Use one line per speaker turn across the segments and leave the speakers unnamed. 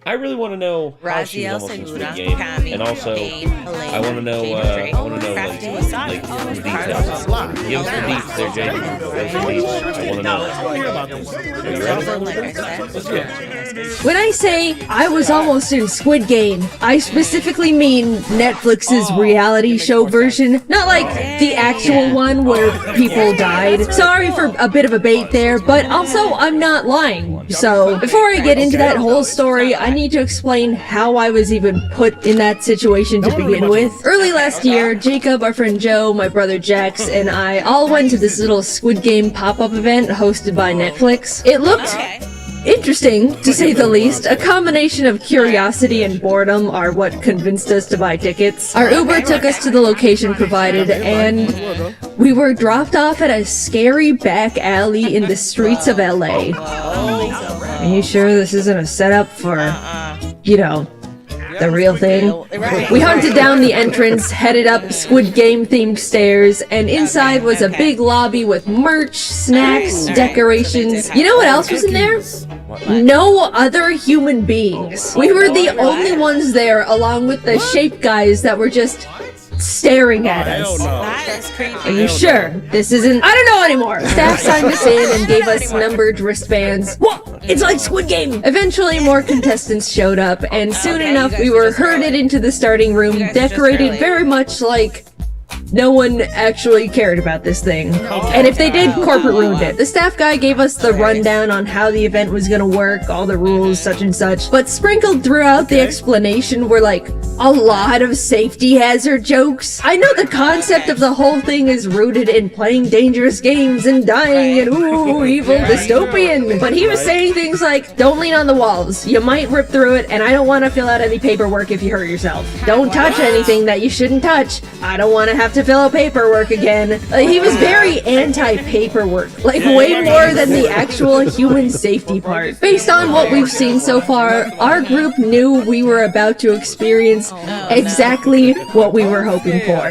I really want to know how she was almost in Squid Game, and also I want to know like the details. Give us the deets there, Jay. Give us the deets. I want to know. Are you ready? Let's go.
When I say I was almost in Squid Game, I specifically mean Netflix's reality show version, not like the actual one where people died. Sorry for a bit of a bait there, but also I'm not lying. So before I get into that whole story, I need to explain how I was even put in that situation to begin with. Early last year, Jacob, our friend Joe, my brother Jax, and I all went to this little Squid Game pop-up event hosted by Netflix. It looked interesting, to say the least. A combination of curiosity and boredom are what convinced us to buy tickets. Our Uber took us to the location provided, and we were dropped off at a scary back alley in the streets of LA. Are you sure this isn't a setup for, you know, the real thing? We hunted down the entrance, headed up Squid Game themed stairs, and inside was a big lobby with merch, snacks, decorations. You know what else was in there? No other human beings. We were the only ones there, along with the shape guys that were just staring at us.
That is creepy.
Are you sure this isn't— I don't know anymore. Staff signed us in and gave us numbered wristbands. What? It's like Squid Game! Eventually more contestants showed up, and soon enough we were herded into the starting room, decorated very much like no one actually cared about this thing. And if they did, corporate ruined it. The staff guy gave us the rundown on how the event was gonna work, all the rules, such and such, but sprinkled throughout the explanation were like a lot of safety hazard jokes. I know the concept of the whole thing is rooted in playing dangerous games and dying and ooh, evil dystopian. But he was saying things like, don't lean on the walls, you might rip through it, and I don't want to fill out any paperwork if you hurt yourself. Don't touch anything that you shouldn't touch. I don't want to have to fill out paperwork again. He was very anti-paperwork, like way more than the actual human safety part. Based on what we've seen so far, our group knew we were about to experience exactly what we were hoping for,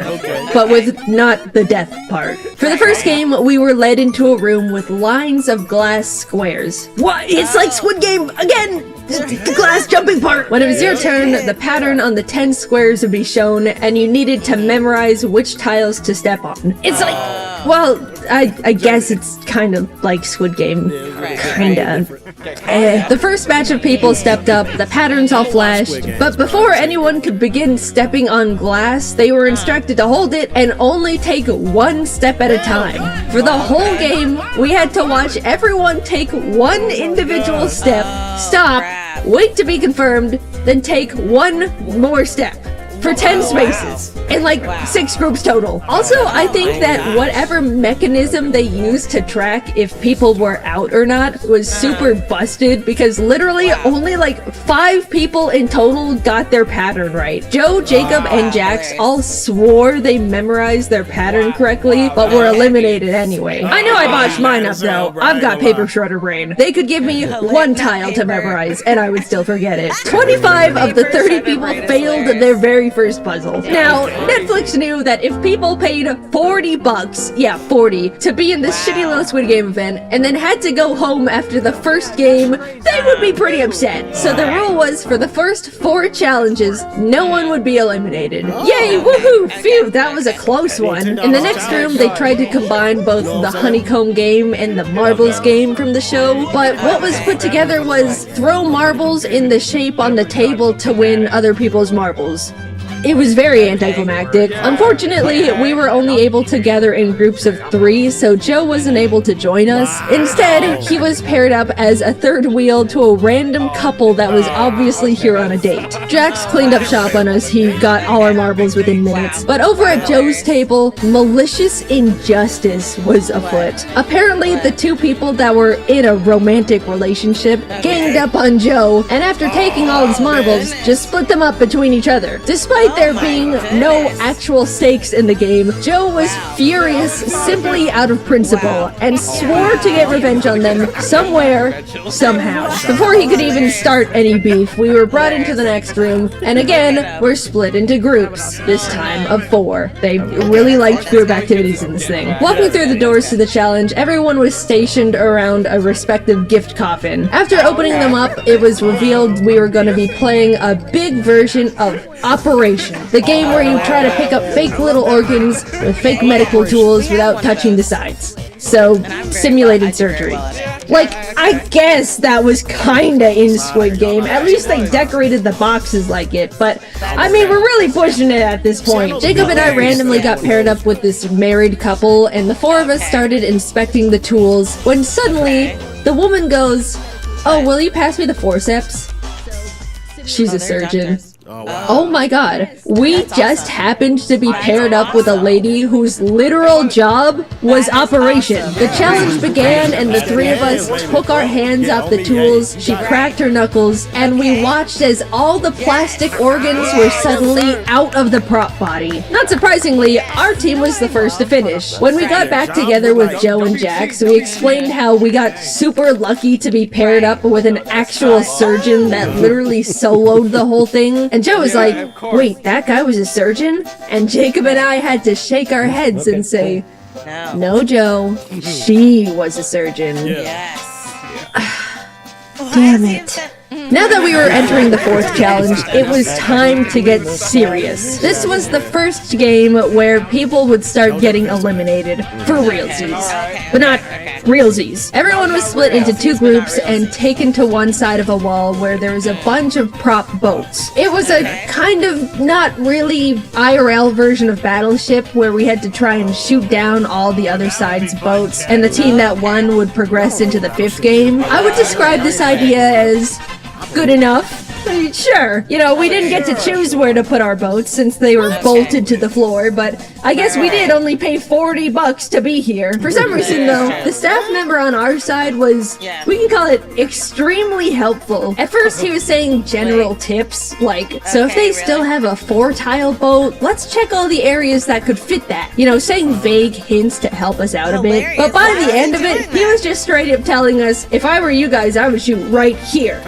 but with not the death part. For the first game, we were led into a room with lines of glass squares. What? It's like Squid Game again! The glass jumping part! When it was your turn, the pattern on the 10 squares would be shown, and you needed to memorize which tiles to step on. It's like, well, I guess it's kind of like Squid Game. Kinda. The first batch of people stepped up, the patterns all flashed, but before anyone could begin stepping on glass, they were instructed to hold it and only take one step at a time. For the whole game, we had to watch everyone take one individual step, stop, wait to be confirmed, then take one more step. For 10 spaces, in like 6 groups total. Also, I think that whatever mechanism they used to track if people were out or not was super busted, because literally only like 5 people in total got their pattern right. Joe, Jacob, and Jax all swore they memorized their pattern correctly, but were eliminated anyway. I know I botched mine up though. I've got paper shredder brain. They could give me one tile to memorize and I would still forget it. 25 of the 30 people failed their very first puzzle. Now, Netflix knew that if people paid $40, yeah, 40, to be in this shitty little Squid Game event, and then had to go home after the first game, they would be pretty upset. So the rule was, for the first 4 challenges, no one would be eliminated. Yay, woohoo, phew, that was a close one. In the next room, they tried to combine both the honeycomb game and the marbles game from the show, but what was put together was throw marbles in the shape on the table to win other people's marbles. It was very anticlimactic. Unfortunately, we were only able to gather in groups of 3, so Joe wasn't able to join us. Instead, he was paired up as a third wheel to a random couple that was obviously here on a date. Jax cleaned up shop on us, he got all our marbles within minutes. But over at Joe's table, malicious injustice was afoot. Apparently, the 2 people that were in a romantic relationship ganged up on Joe, and after taking all his marbles, just split them up between each other. Despite there being no actual stakes in the game, Joe was furious simply out of principle and swore to get revenge on them somewhere, somehow. Before he could even start any beef, we were brought into the next room, and again, we're split into groups, this time of 4. They really liked group activities in this thing. Walking through the doors to the challenge, everyone was stationed around a respective gift coffin. After opening them up, it was revealed we were going to be playing a big version of Operation, the game where you try to pick up fake little organs with fake medical tools without touching the sides. So, simulated surgery. Like, I guess that was kinda in Squid Game. At least they decorated the boxes like it, but I mean, we're really pushing it at this point. Jacob and I randomly got paired up with this married couple, and the four of us started inspecting the tools when suddenly the woman goes, "Oh, will you pass me the forceps?" She's a surgeon. Oh my god. We just happened to be paired up with a lady whose literal job was operation. The challenge began and the three of us took our hands off the tools, she cracked her knuckles, and we watched as all the plastic organs were suddenly out of the prop body. Not surprisingly, our team was the first to finish. When we got back together with Joe and Jax, we explained how we got super lucky to be paired up with an actual surgeon that literally soloed the whole thing. And Joe was like, "Wait, that guy was a surgeon?" And Jacob and I had to shake our heads and say, "No, Joe, she was a surgeon."
Yes.
Damn it. Now that we were entering the fourth challenge, it was time to get serious. This was the first game where people would start getting eliminated for realsies. But not realsies. Everyone was split into two groups and taken to one side of a wall where there was a bunch of prop boats. It was a kind of not really IRL version of Battleship where we had to try and shoot down all the other side's boats, and the team that won would progress into the fifth game. I would describe this idea as good enough. Sure, you know, we didn't get to choose where to put our boats since they were bolted to the floor, but I guess we did only pay $40 to be here. For some reason though, the staff member on our side was, we can call it extremely helpful. At first he was saying general tips, like, so if they still have a 4-tile boat, let's check all the areas that could fit that. You know, saying vague hints to help us out a bit. But by the end of it, he was just straight up telling us, if I were you guys, I would shoot right here.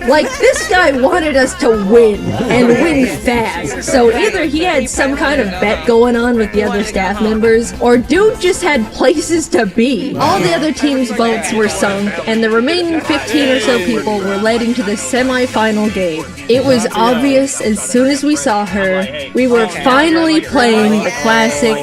Like, this guy wanted us to win, and win fast. So either he had some kind of bet going on with the other staff members, or dude just had places to be. All the other team's boats were sunk, and the remaining 15 or so people were led into the semi-final game. It was obvious as soon as we saw her, we were finally playing the classic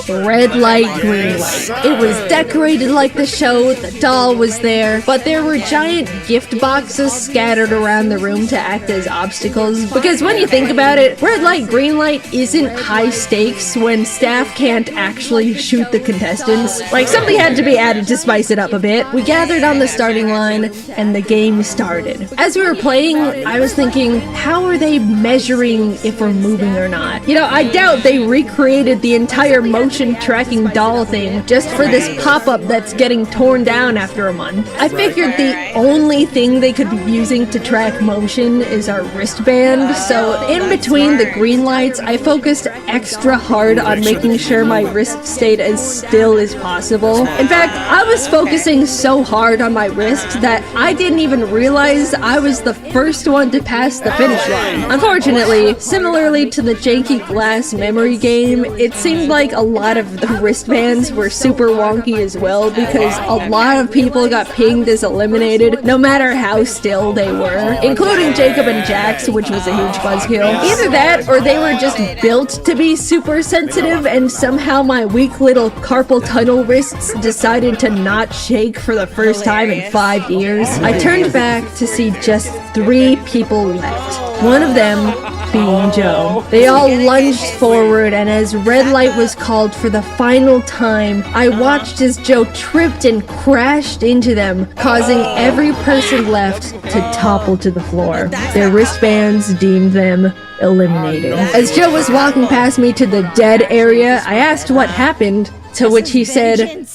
red light, green light. It was decorated like the show, the doll was there, but there were giant gift boxes scattered around the room to act as obstacles, because when you think about it, red light, green light isn't high stakes when staff can't actually shoot the contestants. Like, something had to be added to spice it up a bit. We gathered on the starting line, and the game started. As we were playing, I was thinking, how are they measuring if we're moving or not? You know, I doubt they recreated the entire motion tracking doll thing just for this pop-up that's getting torn down after a month. I figured the only thing they could be using to track motion is our wristband, so in between the green lights, I focused extra hard on making sure my wrist stayed as still as possible. In fact, I was focusing so hard on my wrist that I didn't even realize I was the first one to pass the finish line. Unfortunately, similarly to the janky glass memory game, it seemed like a lot of the wristbands were super wonky as well, because a lot of people got pinged as eliminated, no matter how still they were, including Jacob and Jax, which was a huge buzzkill. Either that, or they were just built to be super sensitive, and somehow my weak little carpal tunnel wrists decided to not shake for the first time in 5 years. I turned back to see just 3 people left. One of them being Joe. They all lunged forward, and as red light was called for the final time, I watched as Joe tripped and crashed into them, causing every person left to topple to the floor. Their wristbands deemed them eliminated. As Joe was walking past me to the dead area, I asked what happened, to which he said,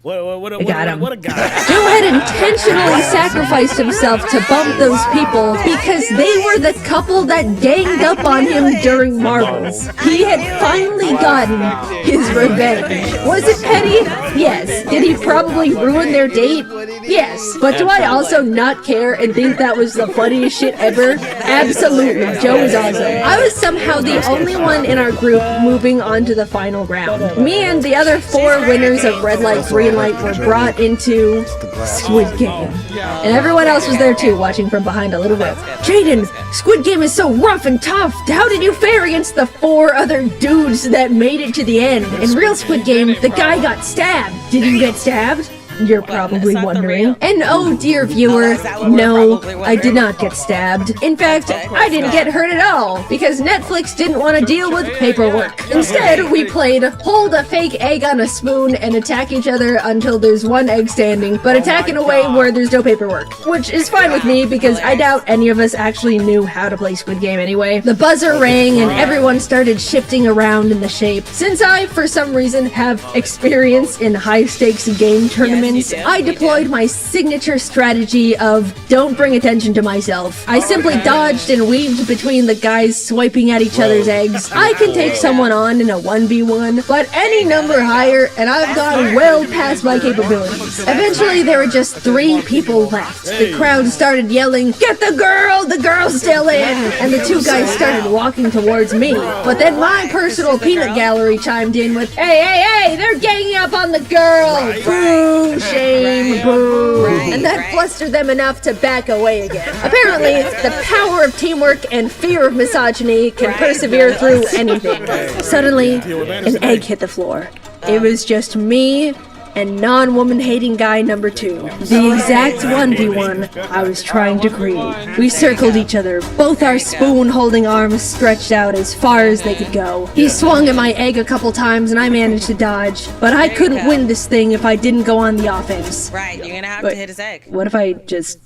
I got him.
What a guy.
Joe had intentionally sacrificed himself to bump those people because they were the couple that ganged up on him during Marbles. He had finally gotten his revenge. Was it petty? Yes. Did he probably ruin their date? Yes, but do I also not care and think that was the funniest shit ever? Absolutely, Joe was awesome. I was somehow the only one in our group moving on to the final round. Me and the other 4 winners of Red Light, Green Light were brought into Squid Game. And everyone else was there too, watching from behind a little bit. Jaden, Squid Game is so rough and tough. How did you fare against the 4 other dudes that made it to the end? In real Squid Game, the guy got stabbed. Did you get stabbed? You're probably wondering. And oh dear viewer, no, I did not get stabbed. In fact, I didn't get hurt at all, because Netflix didn't want to deal with paperwork. Instead, we played hold a fake egg on a spoon and attack each other until there's 1 egg standing, but attack in a way where there's no paperwork. Which is fine with me, because I doubt any of us actually knew how to play Squid Game anyway. The buzzer rang and everyone started shifting around in the shape. Since I, for some reason, have experience in high-stakes game tournaments, I deployed my signature strategy of don't bring attention to myself. I simply dodged and weaved between the guys swiping at each other's eggs. I can take someone on in a 1v1, but any number higher, and I've gone well past my capabilities. Eventually, there were just 3 people left. The crowd started yelling, "Get the girl's still in!" And the 2 guys started walking towards me. But then my personal peanut gallery chimed in with, hey, they're ganging up on the girl! Boo! Shame, boo. And that flustered them enough to back away again. Apparently, the power of teamwork and fear of misogyny can persevere through anything. Suddenly, an egg hit the floor. It was just me and non-woman-hating guy number 2. The exact 1v1 I was trying to create. We circled each other, both our spoon-holding arms stretched out as far as they could go. He swung at my egg a couple times and I managed to dodge, but I couldn't win this thing if I didn't go on the offense.
Right, you're gonna have to hit his egg.
What if I just...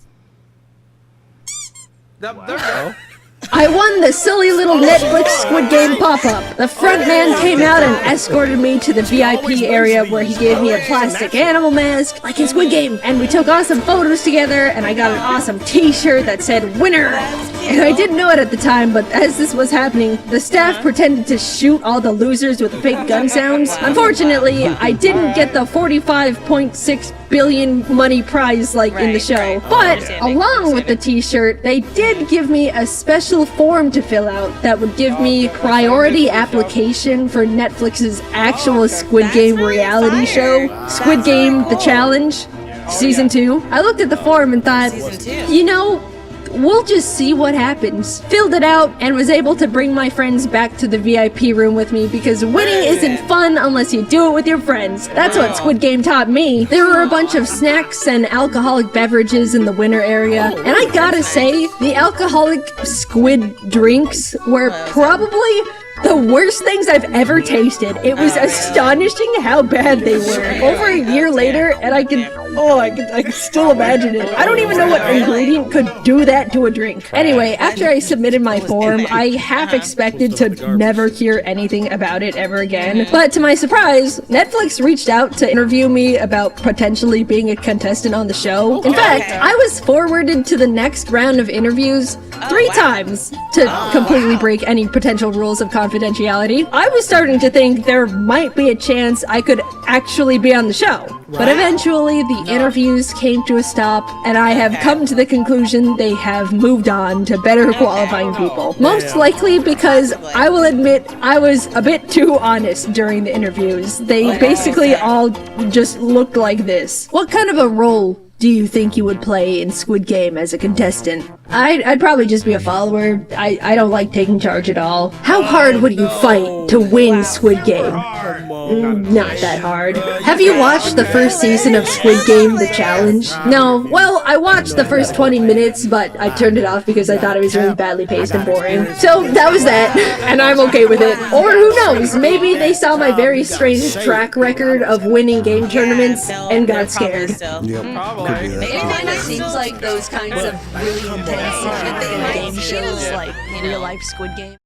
There we go.
I won the silly little Netflix Squid Game pop-up. The front man came out and escorted me to the VIP area where he gave me a plastic animal mask, like in Squid Game. And we took awesome photos together, and I got an awesome t-shirt that said, "Winner!" And I didn't know it at the time, but as this was happening, the staff pretended to shoot all the losers with fake gun sounds. Unfortunately, I didn't get the 45.6 billion money prize like in the show. But along with the t-shirt, they did give me a special form to fill out that would give me priority application for Netflix's actual Squid Game reality show, Squid Game The Challenge, Season 2. I looked at the form and thought, you know, we'll just see what happens. Filled it out and was able to bring my friends back to the VIP room with me because winning isn't fun unless you do it with your friends. That's what Squid Game taught me. There were a bunch of snacks and alcoholic beverages in the winner area, and I gotta say, the alcoholic squid drinks were probably the worst things I've ever tasted. It was astonishing how bad they were. Over a year later, and I can still imagine it. I don't even know what ingredient could do that to a drink. Anyway, after I submitted my form, I half expected to never hear anything about it ever again. But to my surprise, Netflix reached out to interview me about potentially being a contestant on the show. In fact, I was forwarded to the next round of interviews 3 times to completely break any potential rules of confidentiality. I was starting to think there might be a chance I could actually be on the show. But eventually, the interviews came to a stop, and I have come to the conclusion they have moved on to better qualifying people. Most likely because I will admit I was a bit too honest during the interviews. They basically all just looked like this. What kind of a role do you think you would play in Squid Game as a contestant? I'd probably just be a follower. I don't like taking charge at all. How hard would you fight to win Squid Game? Not that hard. Have you watched the first season of Squid Game The Challenge? No. Well, I watched the first 20 minutes, but I turned it off because I thought it was really badly paced and boring. So that was that, and I'm okay with it. Or who knows, maybe they saw my very strange track record of winning game tournaments and got scared.
It kind of seems like those kinds of really intense game shows, like real life Squid Game.